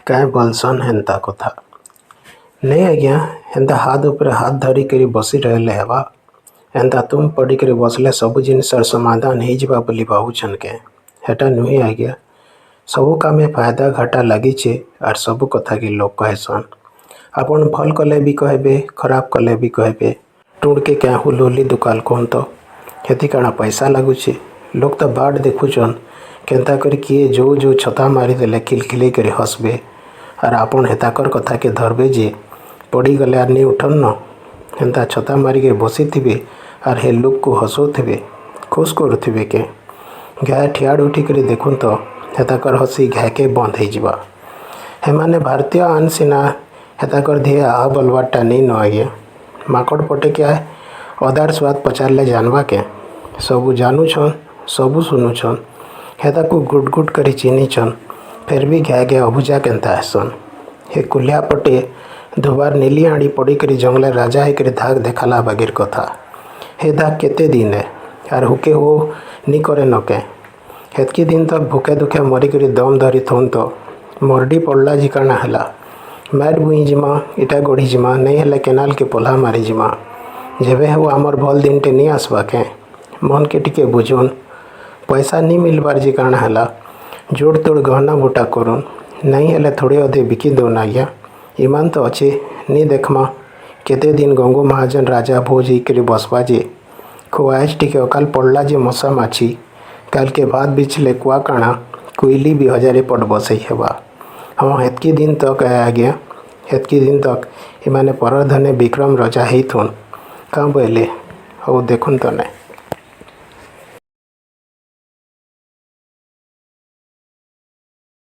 କାଏଁ ବୋଲସନ୍ ହେନ୍ତା କଥା। ନାଇଁ ଆଜ୍ଞା, ହେନ୍ତା ହାତ୍ ଉପରେ ହାତ୍ ଧରିକରି ବସି ରହେଲେ ହେବା? ଏନ୍ତା ତୁମ୍ ପଡ଼ିକରି ବସଲେ ସବୁ ଜିନିଷର ସମାଧାନ ହେଇଯିବା ବୋଲି ଭାବୁଛନ୍ କେଁ? ହେଟା ନୁହେଁ ଆଜ୍ଞା। ସବୁ କାମେ ଫାଇଦା ଘାଟା ଲାଗିଛେ ଆର୍ ସବୁ କଥାକେ ଲୋକ୍ କହେସନ୍। ଆପଣ ଭଲ୍ କଲେ ବି କହେବେ, ଖରାପ କଲେ ବି କହେବେ। ଟୁଣ୍କେ କାଏଁ ହୁଲହୁଲି ଦୁକାଲ୍ କହୁନ୍ ତ? ହେତି କାଣା ପଇସା ଲାଗୁଛେ? ଲୋକ୍ ତ ବାଟ୍ ଦେଖୁଛନ୍ କେନ୍ତା କରି କିଏ ଯୋଉ ଛତା ମାରିଦେଲେ ଖିଲଖିଲେଇ କରି ହସବେ। ଆର୍ ଆପଣ ହେତାକର କଥାକେ ଧରବେ ଯେ ପଡ଼ିଗଲେ ଆର୍ ନି ଉଠନ୍ ନ? ହେନ୍ତା ଛତା ମାରିକି ବସିଥିବେ ଆର୍ ହେ ଲୁକ୍କୁ ହସଉଥିବେ, ଖୁସ୍ କରୁଥିବେ କେଁ? ଘାଏ ଠିଆଡ଼ ଉଠିକରି ଦେଖୁନ୍ ତ ହେତାକର ହସି ଘାଏକେ ବନ୍ଦ ହେଇଯିବା। ହେମାନେ ଭାରତୀୟ ଆନ୍ ସିନା ହେତାକର ଧିଏ ଆ ବୋଲବାରଟା ନେଇ ନ ଆଜ୍ଞା। ମାକଡ଼ ପଟେ କ୍ୟାଏ ଅଦାର ସ୍ୱାଦ ପଚାରଲେ ଜାନବା କେଁ? ସବୁ ଜାନୁଛନ୍, ସବୁ ଶୁନୁଛନ୍, ହେତାକୁ ଗୁଟ ଗୁଟ କରି ଚିହ୍ନିଛନ୍, ଫେର୍ ବି ଘାଏ ଅବୁଝା କେନ୍ତା ହେସନ୍। ହେ କୁଲିଆ ପଟେ ଧୋବାର ନେଲି ଆଣି ପଡ଼ିକରି ଜଙ୍ଗଲେ ରାଜା ହେଇକରି ଧାକ ଦେଖାଲା ବାଗିର କଥା। ହେ ଧାକ କେତେ ଦିନ ଆର୍ ହୁକେ ହୋ ନି करे ନ କେଁ? ହେତ୍କି ଦିନ ତକ ଭୁକେ ଦୁଃଖେ ମରିକରି ଦମ ଧରିଥଉନ୍ ତ ମରଡ଼ି ପଡ଼ଲା ଯେ କାଣା ହେଲା? ମାଏଟ ବୁଇଁ ଯିମା, ଇଟା ଗଢ଼ି ଯିମା, ନେଇ ହେଲେ କେନାଲକେ ପୋଲ୍ହା ମାରି ଯିମା। ଯେବେ ହେଉ ଆମର୍ ଭଲ ଦିନଟେ ନି ଆସବା କେଁ? ମନକେ ଟିକେ ବୁଝୁନ୍। ପଇସା ନି ମିଲବାର ଯେ କାଣା ହେଲା? ଯୋଡ଼ ତୋଡ଼ ଗହନା ବୁଟା କରୁନ୍, ନାଇଁ ହେଲେ ଥୋଡ଼େ ଅଧେ ବିକି ଦଉନ୍ ଆଜ୍ଞା। ଇମାନ ତ ଅଛେ, ନି ଦେଖମା କେତେ ଦିନ ଗଙ୍ଗୁ ମହାଜନ ରାଜା ଭୋଜ ହେଇକରି ବସବା ଯେ ଖୁଆଏଜ ଟିକେ ଅକାଲ ପଡ଼ଲା ଯେ ମଶା ମାଛି, କାଲକେ ଭାତ ବିଛଲେ କୁଆ କାଣା କୋଇଲି ବି ହଜାରେ ପଟ ବସେଇ ହେବା। ହଁ ହେତ୍କି ଦିନ ତକ ଆଜ୍ଞା, ହେତ୍କି ଦିନ ତକ ଏମାନେ ପରଧନେ ବିକ୍ରମ ରଜା ହେଇଥୁନ୍। କାଁ ବୋଇଲେ? ହଉ ଦେଖୁନ୍ ତ ନେ।